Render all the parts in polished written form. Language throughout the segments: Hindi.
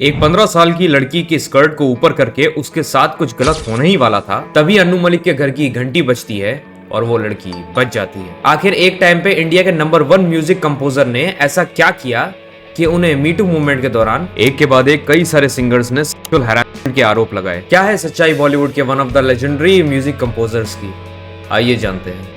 एक 15 साल की लड़की की स्कर्ट को ऊपर करके उसके साथ कुछ गलत होने ही वाला था, तभी अन्नू मलिक के घर की घंटी बजती है और वो लड़की बच जाती है। आखिर एक टाइम पे इंडिया के नंबर 1 म्यूजिक कंपोजर ने ऐसा क्या किया कि उन्हें मीटू मूवमेंट के दौरान एक के बाद एक कई सारे सिंगर्स ने सेक्सुअल हैरेसमेंट के आरोप लगाए। क्या है सच्चाई बॉलीवुड के one of the legendary music composers की, आइए जानते हैं।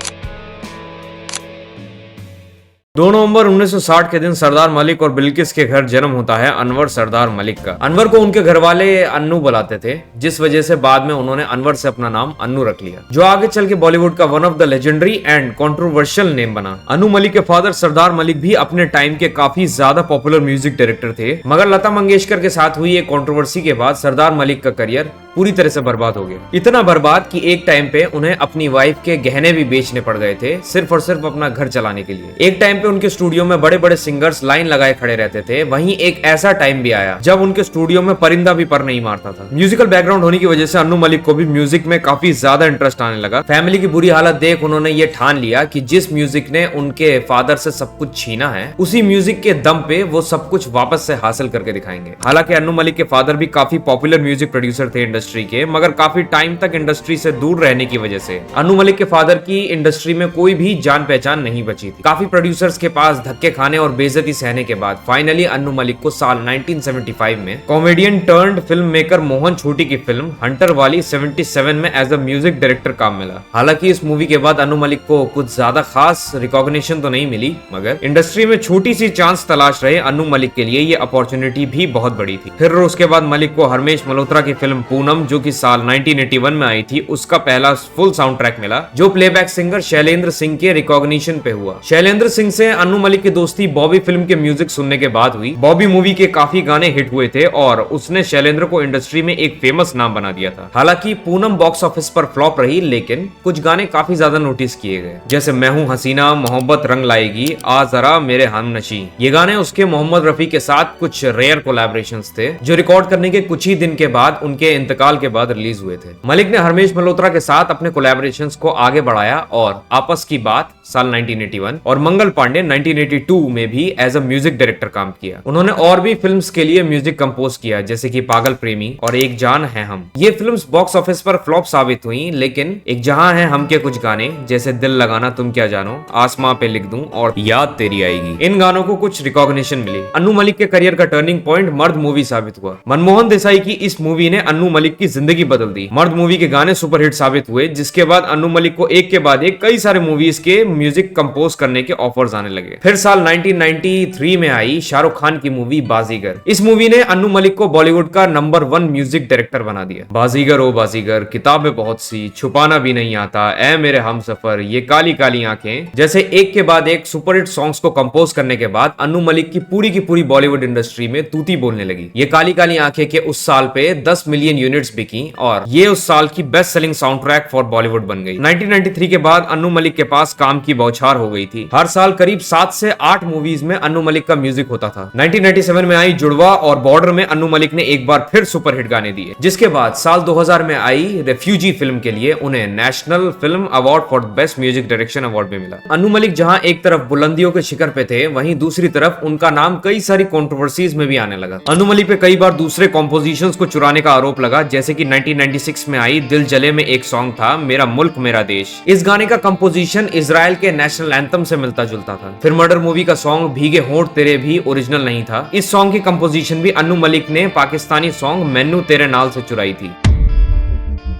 2 नवंबर 1960 के दिन सरदार मलिक और बिल्किस के घर जन्म होता है अनवर सरदार मलिक का। अनवर को उनके घर वाले अन्नू बुलाते थे, जिस वजह से बाद में उन्होंने अनवर से अपना नाम अन्नू रख लिया, जो आगे चल के बॉलीवुड का one of the legendary and controversial name बना। अन्नू मलिक के फादर सरदार मलिक भी अपने टाइम के काफी ज्यादा पॉपुलर म्यूजिक डायरेक्टर थे, मगर लता मंगेशकर के साथ हुई एक कंट्रोवर्सी के बाद सरदार मलिक का करियर पूरी तरह से बर्बाद हो गया। इतना बर्बाद कि एक टाइम पे उन्हें अपनी वाइफ के गहने भी बेचने पड़ गए थे, सिर्फ और सिर्फ अपना घर चलाने के लिए। एक टाइम पे उनके स्टूडियो में बड़े बड़े सिंगर्स लाइन लगाए खड़े रहते थे। वहीं एक ऐसा टाइम भी आया जब उनके स्टूडियो में परिंदा भी पर नहीं मारता था। म्यूजिकल बैकग्राउंड होने की वजह से अन्नू मलिक को भी म्यूजिक में काफी ज्यादा इंटरेस्ट आने लगा। फैमिली की बुरी हालत देख उन्होंने ये ठान लिया कि जिस म्यूजिक ने उनके फादर से सब कुछ छीना है, उसी म्यूजिक के दम पे वो सब कुछ वापस से हासिल करके दिखाएंगे। हालांकि अन्नू मलिक के फादर भी काफी पॉपुलर म्यूजिक प्रोड्यूसर थे इंडस्ट्री के, मगर काफी टाइम तक इंडस्ट्री से दूर रहने की वजह से अन्नू मलिक के फादर की इंडस्ट्री में कोई भी जान पहचान नहीं बची थी। काफी प्रोड्यूसर्स के पास धक्के खाने और बेइज्जती सहने के बाद फाइनली अन्नू मलिक को साल 1975 में comedian turned film maker Mohan छोटी की फिल्म हंटर वाली 77 में एज अ म्यूजिक डायरेक्टर काम मिला। हालांकि इस मूवी के बाद अन्नू मलिक को कुछ ज्यादा खास रिकॉग्निशन तो नहीं मिली, मगर इंडस्ट्री में छोटी सी चांस तलाश रहे अन्नू मलिक के लिए ये अपॉर्चुनिटी भी बहुत बड़ी थी। फिर उसके बाद मलिक को हरमेश मल्होत्रा की फिल्म पूनम, जो कि साल 1981 में आई थी, उसका पहला फुल साउंड ट्रैक मिला, जो प्लेबैक सिंगर शैलेंद्र सिंह के रिकॉग्निशन पे हुआ। शैलेंद्र सिंह से अन्नू मलिक की दोस्ती बॉबी फिल्म के म्यूजिक सुनने के बाद हुई। बॉबी मूवी के काफी गाने हिट हुए थे और उसने शैलेंद्र को इंडस्ट्री में एक फेमस नाम बना दिया था। हालांकि पूनम बॉक्स ऑफिस पर फ्लॉप रही, लेकिन कुछ गाने काफी ज्यादा नोटिस किए गए, जैसे मैं हूं हसीना, मोहब्बत रंग लाएगी, आ जरा मेरे हमनशी। ये गाने उसके मोहम्मद रफी के साथ कुछ रेयर कोलैबोरेशंस थे, जो रिकॉर्ड करने के कुछ ही दिन के बाद उनके इंतकाल के बाद रिलीज हुए थे। मलिक ने हरमेश मल्होत्रा के साथ अपने कोलैबोरेशंस को आगे बढ़ाया और आपस की बात साल 1981 और मंगल पांडे 1982 में भी एज अ म्यूजिक डायरेक्टर काम किया। उन्होंने और भी फिल्म्स के लिए म्यूजिक कंपोज किया, जैसे कि पागल प्रेमी और एक जान है हम। ये फिल्म्स बॉक्स ऑफिस पर फ्लॉप साबित हुई, लेकिन एक जहां है हम के कुछ गाने, जैसे दिल लगाना तुम क्या जानो, आसमां पे लिख दूं और याद तेरी आएगी, इन गानों को कुछ रिकॉग्निशन मिली। अन्नू मलिक के करियर का टर्निंग पॉइंट मर्द मूवी साबित हुआ। मनमोहन देसाई की इस मूवी ने अन्नू मलिक की जिंदगी बदल दी। मर्द मूवी के गाने सुपरहिट साबित हुए, जिसके बाद अन्नू मलिक को एक के बाद एक कई सारे मूवीज के म्यूजिक कंपोज करने के ऑफर्स आने लगे। फिर साल 1993 में आई शाहरुख खान की मूवी बाजीगर। इस मूवी ने अन्नू मलिक को बॉलीवुड का नंबर 1 म्यूजिक डायरेक्टर बना दिया। बाजीगर ओ बाजीगर, किताबें बहुत सी, छुपाना भी नहीं आता, ऐ मेरे हमसफर, ये काली काली आंखें जैसे एक के बाद एक सुपरहिट सॉन्ग्स को कंपोज करने के बाद अन्नू मलिक की पूरी बॉलीवुड इंडस्ट्री में तूती बोलने लगी। ये काली काली आंखें के उस साल पे 10 मिलियन यूनिट्स बिकी और ये उस साल की best selling sound track for Bollywood बन गई। 1993 के बाद अन्नू मलिक के पास काम की बौछार हो गई थी। हर साल करीब 7 से 8 मूवीज में अन्नू मलिक का म्यूजिक होता था। 1997 में आई जुड़वा और बॉर्डर में अन्नू मलिक ने एक बार फिर सुपरहिट गाने दिए, जिसके बाद साल 2000 में आई रेफ्यूजी फिल्म के लिए उन्हें national film award for best music direction award भी मिला। अन्नू मलिक जहां एक तरफ बुलंदियों के शिखर पे थे, वहीं दूसरी तरफ उनका नाम कई सारी कंट्रोवर्सीज में भी आने लगा। अन्नू मलिक पे कई बार दूसरे कॉम्पोजिशंस को चुराने का आरोप लगा, जैसे कि 1996 में आई दिल जले में एक सॉन्ग था मेरा मुल्क मेरा देश। इस गाने का कंपोजिशन इजराइल के नेशनल एंथम से मिलता जुलता था। फिर मर्डर मूवी का सॉन्ग भीगे होंठ तेरे भी ओरिजिनल नहीं था। इस सॉन्ग की कंपोजिशन भी अन्नू मलिक ने पाकिस्तानी सॉन्ग मैनू तेरे नाल से चुराई थी।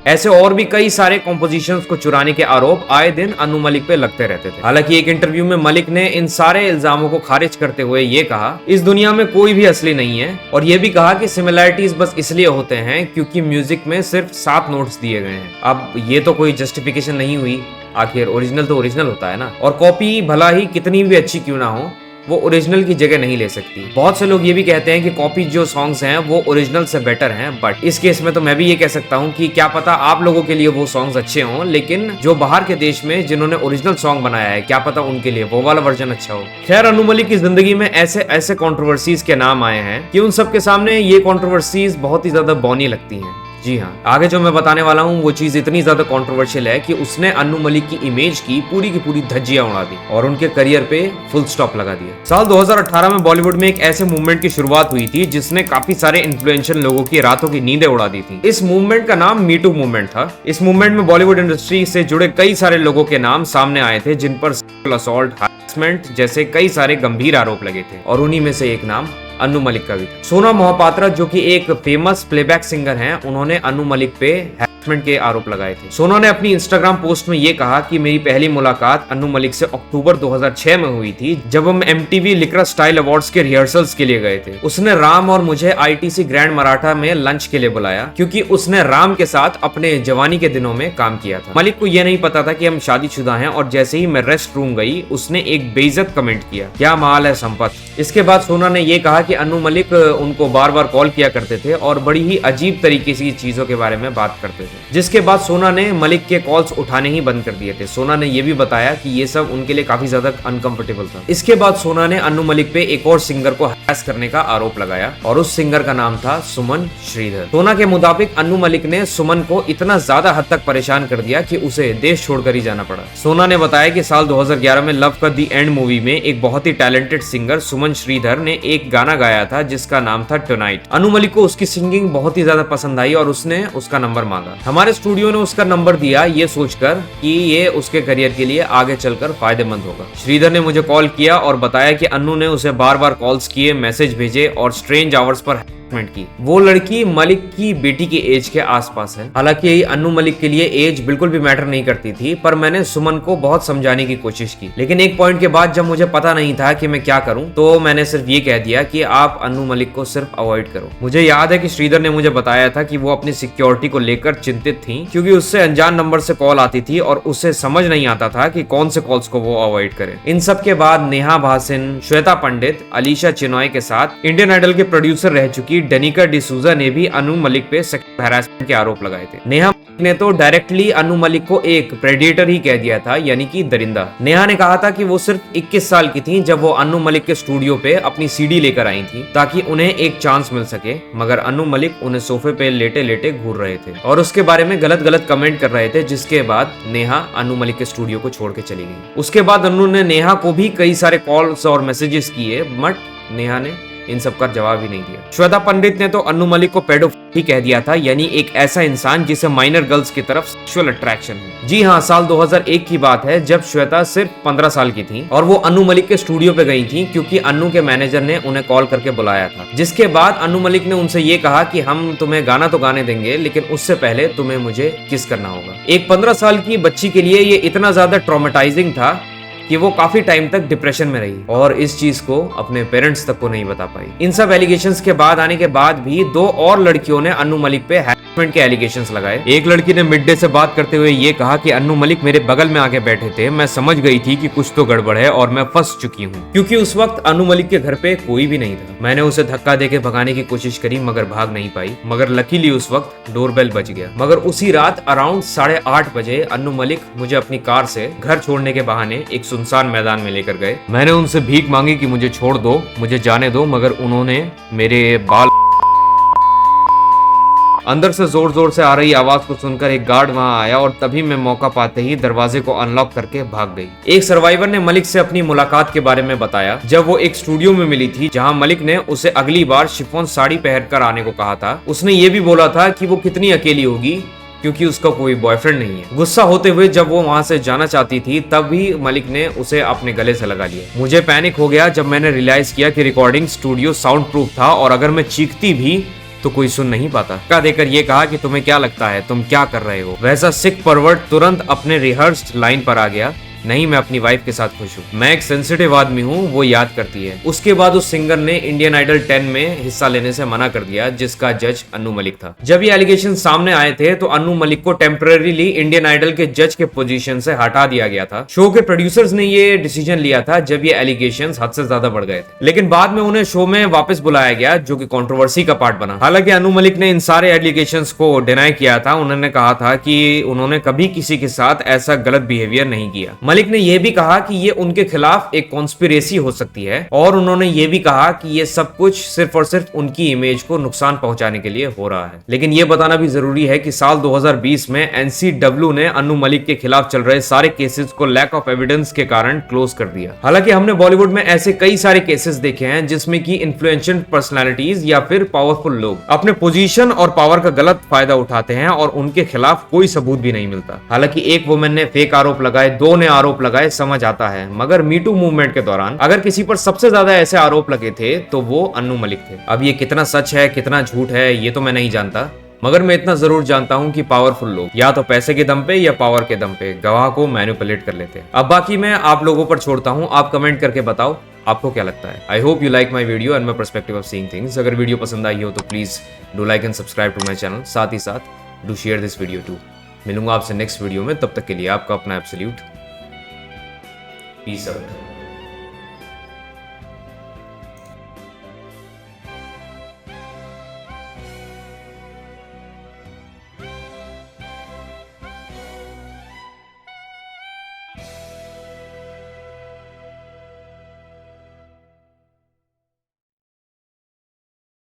ऐसे और भी कई सारे कॉम्पोजिशंस को चुराने के आरोप आए दिन अन्नू मलिक पे लगते रहते थे। हालांकि एक इंटरव्यू में मलिक ने इन सारे इल्जामों को खारिज करते हुए ये कहा, इस दुनिया में कोई भी असली नहीं है, और ये भी कहा कि सिमिलैरिटीज बस इसलिए होते हैं क्योंकि म्यूजिक में सिर्फ 7 नोट्स दिए गए हैं। अब ये तो कोई जस्टिफिकेशन नहीं हुई, आखिर ओरिजिनल तो ओरिजिनल होता है ना, और कॉपी भला ही कितनी भी अच्छी क्यों ना हो, वो ओरिजिनल की जगह नहीं ले सकती। बहुत से लोग ये भी कहते हैं कि कॉपी जो सॉन्ग्स हैं वो ओरिजिनल से बेटर हैं, बट इस केस में तो मैं भी ये कह सकता हूँ कि क्या पता आप लोगों के लिए वो सॉन्ग्स अच्छे हों, लेकिन जो बाहर के देश में जिन्होंने ओरिजिनल सॉन्ग बनाया है, क्या पता उनके लिए वो वाला वर्जन अच्छा हो। खैर, अन्नू मलिक की जिंदगी में ऐसे कंट्रोवर्सीज के नाम आए हैं कि उन सबके सामने ये कंट्रोवर्सीज बहुत ही ज्यादा बौनी लगती हैं। जी हाँ, आगे जो मैं बताने वाला हूँ वो चीज इतनी ज्यादा कंट्रोवर्शियल है कि उसने अन्नू मलिक की इमेज की पूरी धज्जियां उड़ा दी और उनके करियर पे फुल स्टॉप लगा दिया। साल 2018 में बॉलीवुड में एक ऐसे मूवमेंट की शुरुआत हुई थी जिसने काफी सारे इन्फ्लुएंशियल लोगों की रातों की नींदें उड़ा दी थी। इस मूवमेंट का नाम मी टू मूवमेंट था। इस मूवमेंट में बॉलीवुड इंडस्ट्री से जुड़े कई सारे लोगों के नाम सामने आए थे जिन पर सेक्सुअल असॉल्ट, हैरेसमेंट जैसे कई सारे गंभीर आरोप लगे थे और उन्हीं में से एक नाम अन्नू मलिक का भी था। सोना मोहपात्रा जो कि एक फेमस प्लेबैक सिंगर हैं, उन्होंने अन्नू मलिक पे हैरेसमेंट के आरोप लगाए थे। सोना ने अपनी इंस्टाग्राम पोस्ट में ये कहा कि मेरी पहली मुलाकात अन्नू मलिक से अक्टूबर 2006 में हुई थी जब हम MTV लिक्रा स्टाइल अवार्ड्स के रिहर्सल्स के लिए गए थे। उसने राम और मुझे ITC ग्रैंड मराठा में लंच के लिए बुलाया क्योंकि उसने राम के साथ अपने जवानी के दिनों में काम किया था। मलिक को यह नहीं पता था कि हम शादीशुदा हैं और जैसे ही मैं रेस्ट रूम गई उसने एक बेइज्जत कमेंट किया, क्या माल है संपत। इसके बाद सोना ने यह कहा कि अन्नू मलिक उनको बार बार कॉल किया करते थे और बड़ी ही अजीब तरीके से चीजों के बारे में बात करते थे, जिसके बाद सोना ने मलिक के कॉल्स उठाने ही बंद कर दिए थे। सोना ने यह भी बताया कि ये सब उनके लिए काफी ज्यादा अनकंफर्टेबल था। इसके बाद सोना ने अन्नू मलिक पे एक और सिंगर को हैरेस करने का आरोप लगाया और उस सिंगर का नाम था सुमन श्रीधर। सोना के मुताबिक अन्नू मलिक ने सुमन को इतना ज्यादा हद तक परेशान कर दिया कि उसे देश छोड़कर ही जाना पड़ा। सोना ने बताया कि साल 2011 में लव का दी एंड मूवी में एक बहुत ही टैलेंटेड सिंगर सुमन श्रीधर ने एक गाना गाया था जिसका नाम था टुनाइट। अन्नू मलिक को उसकी सिंगिंग बहुत ही ज्यादा पसंद आई और उसने उसका नंबर मांगा। हमारे स्टूडियो ने उसका नंबर दिया ये सोचकर कि ये उसके करियर के लिए आगे चलकर फायदेमंद होगा। श्रीधर ने मुझे कॉल किया और बताया कि अन्नू ने उसे बार बार कॉल्स किए, मैसेज भेजे और स्ट्रेंज आवर्स पर की। वो लड़की मलिक की बेटी की एज के आसपास है। हालांकि अन्नू मलिक के लिए एज बिल्कुल भी मैटर नहीं करती थी, पर मैंने सुमन को बहुत समझाने की कोशिश की, लेकिन एक पॉइंट के बाद जब मुझे पता नहीं था कि मैं क्या करूं तो मैंने सिर्फ ये कह दिया कि आप अन्नू मलिक को सिर्फ अवॉइड करो। मुझे याद है कि श्रीधर ने मुझे बताया था कि वो अपनी सिक्योरिटी को लेकर चिंतित थी क्योंकि उससे अनजान नंबर से कॉल आती थी और उसे समझ नहीं आता था कि कौन से कॉल्स को वो अवॉइड करे। इन सब के बाद नेहा भासिन, श्वेता पंडित, अलीशा चिनॉय के साथ इंडियन आइडल के प्रोड्यूसर रह चुकी डेनिका डिसूजा ने भी अन्नू मलिक पे सेक्सुअल हैरेसमेंट के आरोप लगाए थे। नेहा ने तो डायरेक्टली अन्नू मलिक को एक प्रेडेटर ही कह दिया था, यानी कि दरिंदा। नेहा ने कहा था कि वो सिर्फ 21 साल की थी जब वो अन्नू मलिक के स्टूडियो पे अपनी CD लेकर आई थी ताकि उन्हें एक चांस मिल सके, मगर अन्नू मलिक उन्हें सोफे पे लेटे लेटे घूर रहे थे और उसके बारे में गलत कमेंट कर रहे थे, जिसके बाद नेहा अन्नू मलिक के स्टूडियो को छोड़ के चली गई। उसके बाद अन्नू ने नेहा को भी कई सारे कॉल्स और मैसेजेस किए, बट नेहा ने इन सब का जवाब ही नहीं दिया। श्वेता पंडित ने तो अन्नू मलिक को पेडोफिल ही कह दिया था, यानी एक ऐसा इंसान जिसे माइनर गर्ल्स की तरफ सेक्सुअल अट्रैक्शन है। जी हाँ, साल 2001 की बात है जब श्वेता सिर्फ 15 साल की थी और वो अन्नू मलिक के स्टूडियो पे गई थी क्योंकि अन्नू के मैनेजर ने उन्हें कॉल करके बुलाया था, जिसके बाद अन्नू मलिक ने उनसे ये कहा कि हम तुम्हें गाना तो गाने देंगे लेकिन उससे पहले तुम्हें मुझे किस करना होगा। एक 15 साल की बच्ची के लिए ये इतना ज्यादा ट्रॉमेटाइजिंग था कि वो काफी टाइम तक डिप्रेशन में रही और इस चीज को अपने पेरेंट्स तक को नहीं बता पाई। इन सब एलिगेशंस के बाद आने के बाद भी 2 और लड़कियों ने अन्नू मलिक पे हैरेसमेंट के एलिगेशंस लगाए। एक लड़की ने मिड डे से बात करते हुए ये कहा कि अन्नू मलिक मेरे बगल में आके बैठे थे, मैं समझ गई थी कि कुछ तो गड़बड़ है और मैं फंस चुकी हूँ, क्योंकि उस वक्त अन्नू मलिक के घर पे कोई भी नहीं था। मैंने उसे धक्का देके भगाने की कोशिश करी मगर भाग नहीं पाई, मगर लकीली उस वक्त डोरबेल बज गया। मगर उसी रात अराउंड 8:30 बजे अन्नू मलिक मुझे अपनी कार से घर छोड़ने के बहाने एक सुनसान मैदान में लेकर गए। मैंने उनसे भीख मांगी कि मुझे छोड़ दो, मुझे जाने दो, मगर उन्होंने मेरे बाल अंदर से जोर जोर से आ रही आवाज को सुनकर एक गार्ड वहां आया और तभी मैं मौका पाते ही दरवाजे को अनलॉक करके भाग गई। एक सर्वाइवर ने मलिक से अपनी मुलाकात के बारे में बताया जब वो एक स्टूडियो में मिली थी जहां मलिक ने उसे अगली बार शिफॉन साड़ी पहनकर आने को कहा था। उसने ये भी बोला था कि वो कितनी अकेली होगी क्योंकि उसका कोई बॉयफ्रेंड नहीं है। गुस्सा होते हुए जब वो वहां से जाना चाहती थी तब भी मलिक ने उसे अपने गले से लगा लिया। मुझे पैनिक हो गया जब मैंने रियलाइज किया कि रिकॉर्डिंग स्टूडियो साउंड प्रूफ था और अगर मैं चीखती भी तो कोई सुन नहीं पाता। धक्का देकर ये कहा कि तुम्हें क्या लगता है, तुम क्या कर रहे हो। वैसा सिख परवर्ट तुरंत अपने रिहर्स्ड लाइन पर आ गया, नहीं मैं अपनी वाइफ के साथ खुश हूँ, मैं एक सेंसिटिव आदमी हूँ, वो याद करती है। उसके बाद उस सिंगर ने इंडियन आइडल 10 में हिस्सा लेने से मना कर दिया जिसका जज अन्नू मलिक था। जब ये एलिगेशन सामने आए थे तो अन्नू मलिक को टेम्परेरीली इंडियन आइडल के जज के पोजीशन से हटा दिया गया था। शो के प्रोड्यूसर्स ने ये डिसीजन लिया था जब ये एलिगेशन हद से ज्यादा बढ़ गए थे, लेकिन बाद में उन्हें शो में वापस बुलाया गया जो कि कंट्रोवर्सी का पार्ट बना। हालांकि अन्नू मलिक ने इन सारे एलिगेशंस को डिनाई किया था। उन्होंने कहा था कि उन्होंने कभी किसी के साथ ऐसा गलत बिहेवियर नहीं किया। मलिक ने यह भी कहा कि ये उनके खिलाफ एक कॉन्स्पिरेसी हो सकती है और उन्होंने ये भी कहा कि ये सब कुछ सिर्फ और सिर्फ उनकी इमेज को नुकसान पहुंचाने के लिए हो रहा है। लेकिन ये बताना भी जरूरी है कि साल 2020 में एनसीडब्ल्यू ने अन्नू मलिक के खिलाफ चल रहे सारे केसेस को लैक ऑफ एविडेंस के कारण क्लोज कर दिया। हालांकि हमने बॉलीवुड में ऐसे कई सारे केसेस देखे हैं जिसमें कि इन्फ्लुएंशियल पर्सनालिटीज या फिर पावरफुल लोग अपने पोजीशन और पावर का गलत फायदा उठाते हैं और उनके खिलाफ कोई सबूत भी नहीं मिलता। हालांकि एक वुमेन ने फेक आरोप लगाए, दो ने आरोप लगाए, समझ आता है, मगर मीटू मूवमेंट के दौरान अगर किसी पर सबसे ज्यादा ऐसे आरोप लगे थे तो वो अन्नू मलिक थे। अब ये कितना सच है कितना झूठ है ये तो मैं नहीं जानता, मगर मैं इतना जरूर जानता हूं कि पावरफुल लोग या तो पैसे के दम पे या पावर के दम पे गवाह को मैनिपुलेट कर लेते हैं। अब बाकी मैं आप लोगों पर छोड़ता हूं, आप कमेंट करके बताओ आपको क्या लगता है। I hope you like my video and my perspective of seeing things. अगर वीडियो पसंद आई हो तो please do like and subscribe to my channel, साथ ही साथ do share this video too. मिलूंगा आपसे नेक्स्ट वीडियो में, तब तक के लिए आपका अपना एब्सोल्यूट पीस आउट।